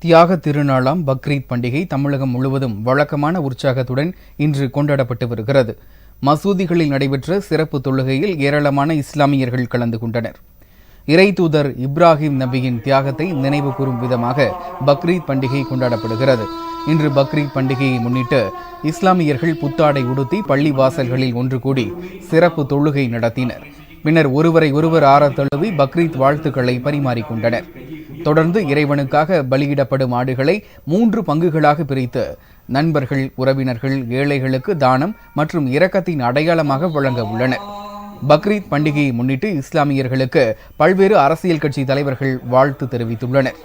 தியாக திருநாளாம் பக்ரீத் பண்டிகை தமிழகம் முழுவதும் வழக்கமான உற்சாகத்துடன் இன்று கொண்டாடப்பட்டு வருகிறது. மசூதிகளில் நடைபெற்ற சிறப்பு தொழுகையில் ஏராளமான இஸ்லாமியர்கள் கலந்து கொண்டனர். இறை தூதர் இப்ராஹிம் நபியின் தியாகத்தை நினைவு கூறும் விதமாக பக்ரீத் பண்டிகை கொண்டாடப்படுகிறது. இன்று பக்ரீத் பண்டிகையை முன்னிட்டு இஸ்லாமியர்கள் புத்தாடை உடுத்தி பள்ளி வாசல்களில் ஒன்று கூடி சிறப்பு தொழுகை நடத்தினர். பின்னர் ஒருவரை ஒருவர் ஆற தழுவி பக்ரீத் வாழ்த்துக்களை பரிமாறிக்கொண்டனர். தொடர்ந்து இறைவனுக்காக பலியிடப்படும் ஆடுகளை 3 பங்குகளாக பிரித்து நண்பர்கள், உறவினர்கள், ஏழைகளுக்கு தானம் மற்றும் இரக்கத்தின் அடையாளமாக வழங்க உள்ளனர். பக்ரீத் பண்டிகையை முன்னிட்டு இஸ்லாமியர்களுக்கு பல்வேறு அரசியல் கட்சி தலைவர்கள் வாழ்த்து தெரிவித்துள்ளனர்.